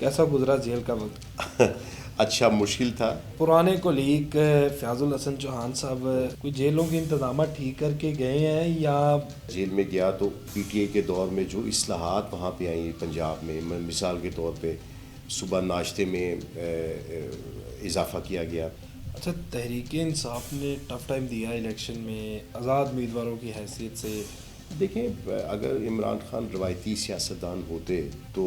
کیسا گزرا جیل کا وقت؟ اچھا مشکل تھا۔ پرانے کولیگ فیاض الحسن چوہان صاحب کوئی جیلوں کے انتظامات ٹھیک کر کے گئے ہیں یا جیل میں گیا تو پی ٹی آئی کے دور میں جو اصلاحات وہاں پہ آئیں پنجاب میں، مثال کے طور پہ صبح ناشتے میں اضافہ کیا گیا۔ اچھا، تحریک انصاف نے ٹف ٹائم دیا الیکشن میں آزاد امیدواروں کی حیثیت سے؟ دیکھیں، اگر عمران خان روایتی سیاستدان ہوتے تو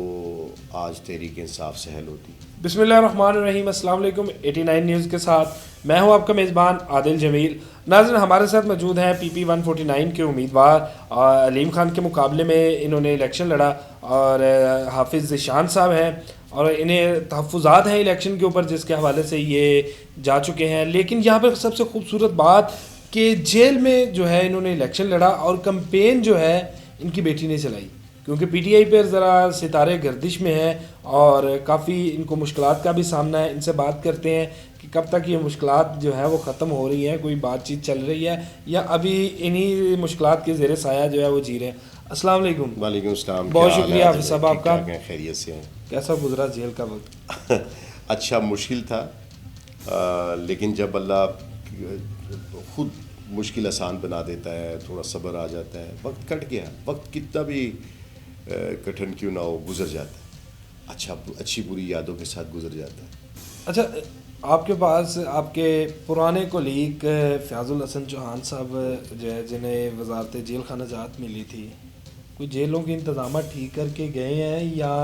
آج تحریک انصاف سہل ہوتی۔ بسم اللہ الرحمن الرحیم، السلام علیکم۔ 89 نیوز کے ساتھ میں ہوں آپ کا میزبان عادل جمیل۔ ناظرین، ہمارے ساتھ موجود ہیں پی پی 149 کے امیدوار علیم خان کے مقابلے میں انہوں نے الیکشن لڑا، اور حافظ ذیشان صاحب ہیں، اور انہیں تحفظات ہیں الیکشن کے اوپر جس کے حوالے سے یہ جا چکے ہیں۔ لیکن یہاں پر سب سے خوبصورت بات کہ جیل میں جو ہے انہوں نے الیکشن لڑا، اور کمپین جو ہے ان کی بیٹی نے چلائی، کیونکہ پی ٹی آئی پر ذرا ستارے گردش میں ہیں اور کافی ان کو مشکلات کا بھی سامنا ہے۔ ان سے بات کرتے ہیں کہ کب تک یہ مشکلات جو ہے وہ ختم ہو رہی ہیں، کوئی بات چیت چل رہی ہے یا ابھی انہی مشکلات کے زیر سایہ جو ہے وہ جی رہے ہیں۔ السلام علیکم۔ وعلیکم السلام۔ بہت شکریہ حافظ صاحب آپ کا۔ خیریت سے ہیں؟ کیسا گزرا جیل کا وقت؟ اچھا مشکل تھا، لیکن جب اللہ خود مشکل آسان بنا دیتا ہے، تھوڑا صبر آ جاتا ہے، وقت کٹ گیا۔ وقت کتنا بھی کٹھن کیوں نہ ہو گزر جاتا ہے، اچھی بری یادوں کے ساتھ گزر جاتا ہے۔ اچھا، آپ کے پاس آپ کے پرانے کولیگ فیاض الحسن چوہان صاحب جو ہے جنہیں وزارت جیل خانہ جات ملی تھی، کوئی جیلوں کے انتظامات ٹھیک کر کے گئے ہیں یا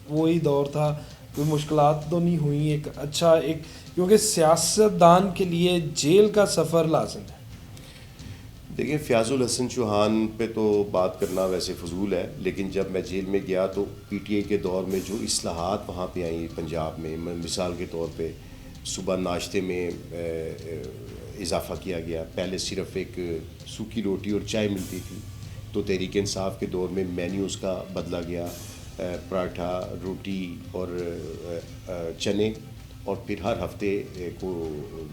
وہی دور تھا، کوئی مشکلات تو نہیں ہوئی؟ ایک اچھا کیونکہ سیاستدان کے لیے جیل کا سفر لازم ہے۔ دیکھیں، فیاض الحسن چوہان پہ تو بات کرنا ویسے فضول ہے، لیکن جب میں جیل میں گیا تو پی ٹی آئی کے دور میں جو اصلاحات وہاں پہ آئیں پنجاب میں، مثال کے طور پہ صبح ناشتے میں اضافہ کیا گیا۔ پہلے صرف ایک سوکھی روٹی اور چائے ملتی تھی، تو تحریک انصاف کے دور میں مینیو اس کا بدلا گیا، پراٹھا، روٹی اور چنے، اور پھر ہر ہفتے کو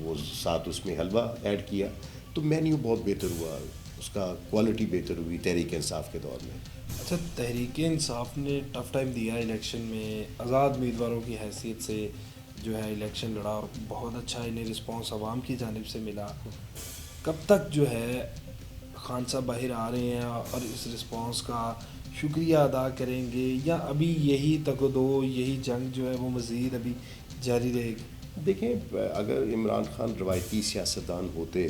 وہ ساتھ اس میں حلوہ ایڈ کیا، تو مینیو بہت بہتر ہوا، اس کا کوالٹی بہتر ہوئی تحریک انصاف کے دور میں۔ اچھا، تحریک انصاف نے ٹف ٹائم دیا الیکشن میں آزاد امیدواروں کی حیثیت سے جو ہے الیکشن لڑا، اور بہت اچھا انہیں رسپانس عوام کی جانب سے ملا۔ کب تک جو ہے خان صاحب باہر آ رہے ہیں اور اس رسپانس کا شکریہ ادا کریں گے، یا ابھی یہی تگ و دو، یہی جنگ جو ہے وہ مزید ابھی جاری رہے گی؟ دیکھیں، اگر عمران خان روایتی سیاستدان ہوتے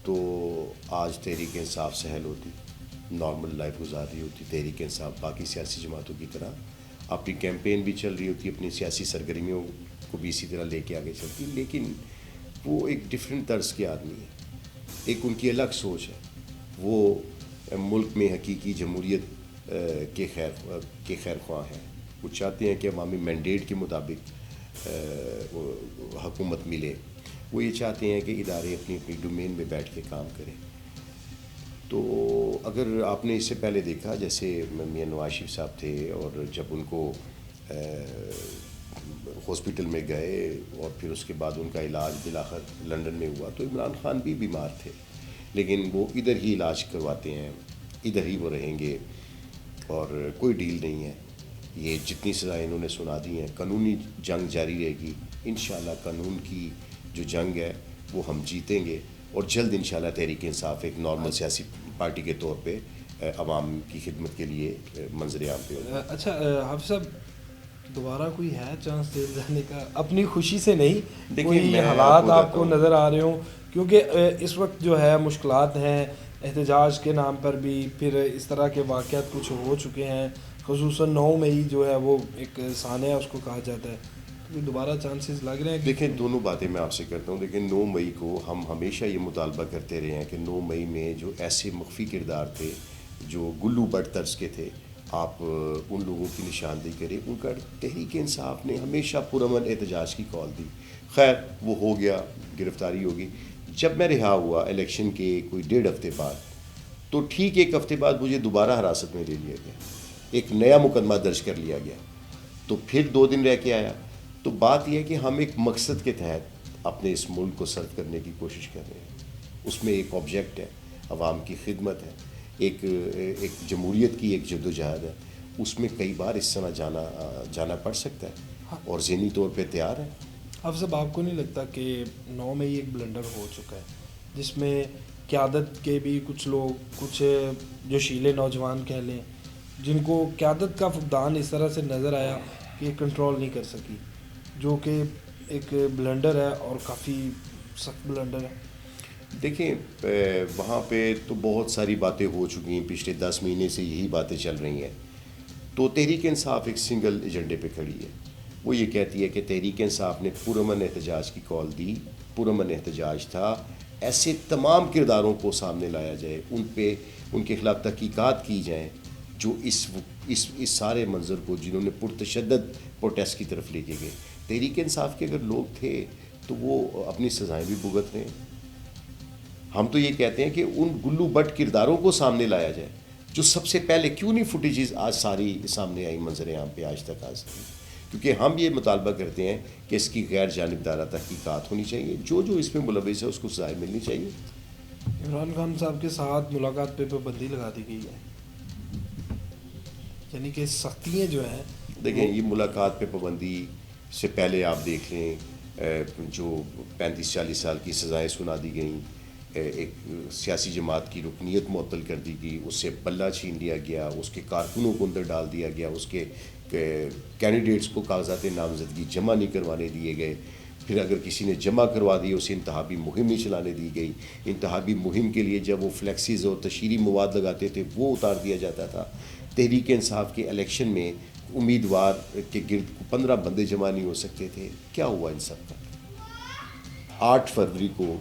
تو آج تحریک انصاف سہل ہوتی، نارمل لائف گزار رہی ہوتی۔ تحریک انصاف باقی سیاسی جماعتوں کی طرح اپنی کیمپین بھی چل رہی ہوتی، اپنی سیاسی سرگرمیوں کو بھی اسی طرح لے کے آگے چلتی، لیکن وہ ایک ڈیفرنٹ طرز کے آدمی ہیں، ایک ان کی الگ سوچ ہے۔ وہ ملک میں حقیقی جمہوریت کے خیر خواہ ہیں۔ وہ چاہتے ہیں کہ عوامی مینڈیٹ کے مطابق حکومت ملے۔ وہ یہ چاہتے ہیں کہ ادارے اپنی اپنی ڈومین میں بیٹھ کے کام کریں۔ تو اگر آپ نے اس سے پہلے دیکھا، جیسے میاں نواز شریف صاحب تھے، اور جب ان کو ہاسپٹل میں گئے اور پھر اس کے بعد ان کا علاج بالآخر لندن میں ہوا، تو عمران خان بھی بیمار تھے، لیکن وہ ادھر ہی علاج کرواتے ہیں، ادھر ہی وہ رہیں گے، اور کوئی ڈیل نہیں ہے۔ یہ جتنی سزائیں انہوں نے سنا دی ہیں، قانونی جنگ جاری رہے گی انشاءاللہ۔ قانون کی جو جنگ ہے وہ ہم جیتیں گے، اور جلد انشاءاللہ تحریک انصاف ایک نارمل سیاسی پارٹی کے طور پہ عوام کی خدمت کے لیے منظر عام پہ ہوگا۔ اچھا حافظ صاحب، دوبارہ کوئی ہے چانس دے جانے کا؟ اپنی خوشی سے نہیں، کوئی حالات آپ کو نظر آ رہے ہوں؟ کیونکہ اس وقت جو ہے مشکلات ہیں، احتجاج کے نام پر بھی پھر اس طرح کے واقعات کچھ ہو چکے ہیں، خصوصاً 9 مئی جو ہے وہ ایک سانحہ اس کو کہا جاتا ہے، تو دوبارہ چانسز لگ رہے ہیں؟ دیکھیں، دونوں باتیں میں آپ سے کرتا ہوں۔ لیکن 9 مئی کو ہم ہمیشہ یہ مطالبہ کرتے رہے ہیں کہ 9 مئی میں جو ایسے مخفی کردار تھے، جو گلو بٹ طرز کے تھے، آپ ان لوگوں کی نشاندہی کریں۔ ان کا تحریک انصاف نے ہمیشہ پرامن احتجاج کی کال دی۔ خیر، وہ ہو گیا، گرفتاری ہوگی۔ جب میں رہا ہوا الیکشن کے کوئی 1.5 ہفتے بعد، تو ٹھیک 1 ہفتے بعد مجھے دوبارہ حراست میں لے لیا گیا، ایک نیا مقدمہ درج کر لیا گیا، تو پھر 2 دن رہ کے آیا۔ تو بات یہ ہے کہ ہم ایک مقصد کے تحت اپنے اس ملک کو سرو کرنے کی کوشش کر رہے ہیں۔ اس میں ایک آبجیکٹ ہے، عوام کی خدمت ہے، ایک جمہوریت کی ایک جدوجہد ہے، اس میں کئی بار اس طرح جانا پڑ سکتا ہے اور ذہنی طور پہ تیار ہے. اب صاحب آپ کو نہیں لگتا کہ 9 میں ہی ایک بلنڈر ہو چکا ہے جس میں قیادت کے بھی کچھ لوگ, کچھ جو شیلے نوجوان کہہ لیں, جن کو قیادت کا فقدان اس طرح سے نظر آیا کہ کنٹرول نہیں کر سکی, جو کہ ایک بلنڈر ہے اور کافی سخت بلنڈر ہے. دیکھیں وہاں پہ تو بہت ساری باتیں ہو چکی ہیں, پچھلے 10 مہینے سے یہی باتیں چل رہی ہیں. تو تحریک انصاف ایک سنگل ایجنڈے پہ کھڑی ہے. وہ یہ کہتی ہے کہ تحریک انصاف نے پرامن احتجاج کی کال دی, پرامن احتجاج تھا, ایسے تمام کرداروں کو سامنے لایا جائے, ان کے خلاف تحقیقات کی جائیں جو اس سارے منظر کو جنہوں نے پرتشدد پروٹیسٹ کی طرف لے کے گئے. تحریک انصاف کے اگر لوگ تھے تو وہ اپنی سزائیں بھی بھگت رہے ہیں. ہم تو یہ کہتے ہیں کہ ان گلو بٹ کرداروں کو سامنے لایا جائے جو سب سے پہلے, کیوں نہیں فوٹیجز آج ساری سامنے آئی منظر عام پہ آج تک آ سکی, کیونکہ ہم یہ مطالبہ کرتے ہیں کہ اس کی غیر جانبدارہ تحقیقات ہونی چاہیے, جو اس میں ملوث ہے اس کو سزائیں ملنی چاہیے. عمران خان صاحب کے ساتھ ملاقات پہ پابندی لگا دی گئی ہے, یعنی کہ سختیاں جو ہیں. دیکھیں یہ ملاقات پہ پابندی سے پہلے آپ دیکھ لیں جو 35-40 سال کی سزائیں سنا دی گئیں, ایک سیاسی جماعت کی رکنیت معطل کر دی گئی, اس سے پلہ چھین لیا گیا, اس کے کارکنوں کو اندر ڈال دیا گیا, اس کے کینڈیڈیٹس کو کاغذات نامزدگی جمع نہیں کروانے دیے گئے, پھر اگر کسی نے جمع کروا دی اسے انتخابی مہم نہیں چلانے دی گئی. انتخابی مہم کے لیے جب وہ فلیکسیز اور تشہیری مواد لگاتے تھے وہ اتار دیا جاتا تھا. تحریک انصاف کے الیکشن میں امیدوار کے گرد 15 بندے جمع نہیں ہو سکتے تھے. کیا ہوا ان سب کا؟ 8 فروری کو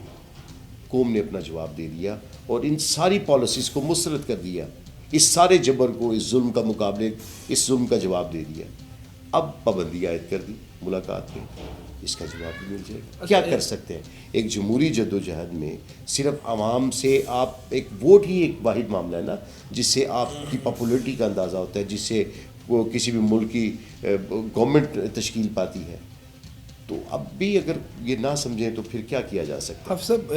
قوم نے اپنا جواب دے دیا اور ان ساری پالیسیز کو مسترد کر دیا, اس سارے جبر کو, اس ظلم کا مقابلے, اس ظلم کا جواب دے دیا. اب پابندی عائد کر دی ملاقات پہ, اس کا جواب بھی مل جائے گا. کیا کر سکتے ہیں؟ ایک جمہوری جدوجہد میں صرف عوام سے آپ, ایک ووٹ ہی ایک واحد معاملہ ہے نا جس سے آپ کی پاپولیرٹی کا اندازہ ہوتا ہے, جس سے وہ کسی بھی ملک کی گورنمنٹ تشکیل پاتی ہے. تو اب بھی اگر یہ نہ سمجھیں تو پھر کیا کیا جا سکتا ہے؟ اب صاحب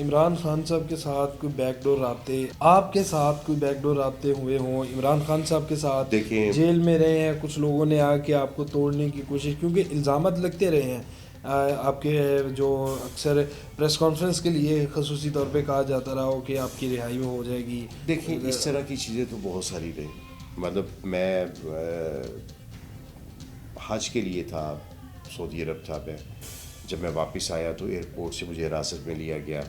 عمران خان صاحب کے ساتھ کوئی بیک ڈور رابطے, آپ کے ساتھ کوئی بیک ڈور رابطے ہوئے ہوں عمران خان صاحب کے ساتھ؟ دیکھیں جیل میں رہے ہیں, کچھ لوگوں نے آ کے آپ کو توڑنے کی کوشش, کیونکہ الزامات لگتے رہے ہیں آپ کے, جو اکثر پریس کانفرنس کے لیے خصوصی طور پہ کہا جاتا رہا ہو کہ آپ کی رہائی ہو جائے گی. دیکھیں اس طرح کی چیزیں تو بہت ساری رہی. مطلب میں حج کے لیے تھا, سعودی عرب تھا میں, جب میں واپس آیا تو ایئرپورٹ سے مجھے حراست میں لیا گیا,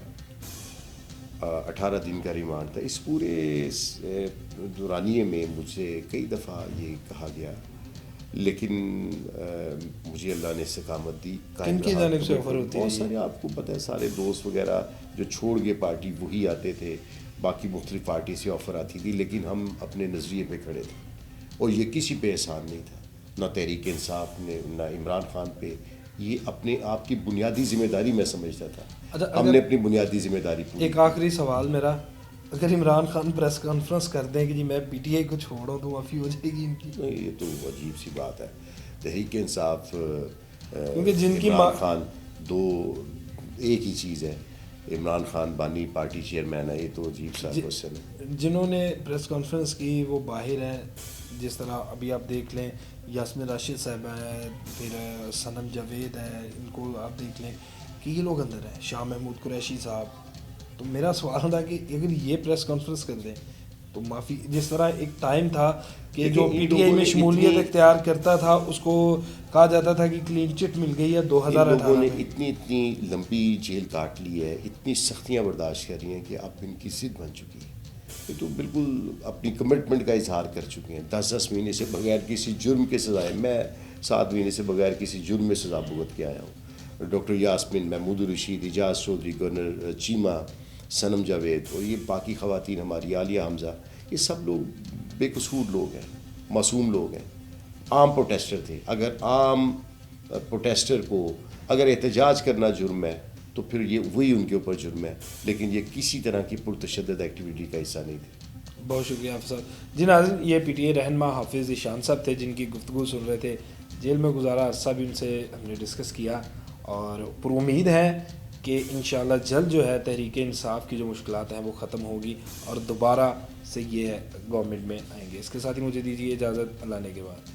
18 دن کا ریمانڈ تھا. اس پورے دورانیے میں مجھ سے کئی دفعہ یہ کہا گیا, لیکن مجھے اللہ نے استقامت دی. کن کی جانب سے آفر ہوتی ہے؟ بہت سارے, آپ کو پتہ ہے, سارے دوست وغیرہ جو چھوڑ گئے پارٹی وہی آتے تھے, باقی مختلف پارٹی سے آفر آتی تھی, لیکن ہم اپنے نظریے پہ کھڑے تھے اور یہ کسی پہ احسان نہیں تھا, نہ تحریک انصاف نے, نہ عمران خان پہ. یہ اپنے آپ کی بنیادی ذمہ داری میں سمجھتا تھا. ہم نے اپنی بنیادی ذمہ داری پوری. ایک آخری سوال میرا, اگر عمران خان پریس کانفرنس کر دیں کہ جی میں پی ٹی آئی کو چھوڑوں تو معافی ہو جائے گی ان کی؟ یہ تو عجیب سی بات ہے. تحریک انصاف کیونکہ جن کی عمران خان دو ایک ہی چیز ہے. عمران خان بانی پارٹی چیئرمین ہے, یہ تو عجیب سا کوشچن ہے. جنہوں نے پریس کانفرنس کی وہ باہر ہیں, جس طرح ابھی آپ دیکھ لیں یاسمین راشد صاحب ہے, پھر صنم جاوید ہے, ان کو آپ دیکھ لیں کہ یہ لوگ اندر ہیں, شاہ محمود قریشی صاحب. تو میرا سوال تھا کہ اگر یہ پریس کانفرنس کر دیں تو معافی, جس طرح ایک ٹائم تھا کہ جو پی ٹی آئی میں شمولیت اختیار کرتا تھا اس کو کہا جاتا تھا کہ کلین چٹ مل گئی ہے 2018 لوگوں نے اتنی لمبی جیل کاٹ لی ہے, اتنی سختیاں برداشت کر رہی ہیں کہ اب ان کی ضد بن چکی ہے. یہ تو بالکل اپنی کمٹمنٹ کا اظہار کر چکے ہیں. 10 مہینے سے بغیر کسی جرم کے سزائے, میں 7 مہینے سے بغیر کسی جرم میں سزا بھگت کے آیا ہوں. ڈاکٹر یاسمین, محمود الرشید, اعجاز چودھری, گورنر چیمہ, صنم جاوید اور یہ باقی خواتین ہماری, عالیہ حمزہ, یہ سب لوگ بے قصور لوگ ہیں, معصوم لوگ ہیں, عام پروٹیسٹر تھے. اگر عام پروٹیسٹر کو اگر احتجاج کرنا جرم ہے تو پھر یہ وہی ان کے اوپر جرم ہے, لیکن یہ کسی طرح کی پرتشدد ایکٹیویٹی کا حصہ نہیں تھے. بہت شکریہ حافظ صاحب. جی ناظرین, یہ پی ٹی آئی رہنما حافظ ذیشان صاحب تھے جن کی گفتگو سن رہے تھے. جیل میں گزارا عرصہ بھی ان سے ہم نے ڈسکس کیا اور پر امید ہے کہ انشاءاللہ جلد جو ہے تحریک انصاف کی جو مشکلات ہیں وہ ختم ہوگی اور دوبارہ سے یہ گورنمنٹ میں آئیں گے. اس کے ساتھ ہی مجھے دیجیے اجازت. اللہ نے کے بعد.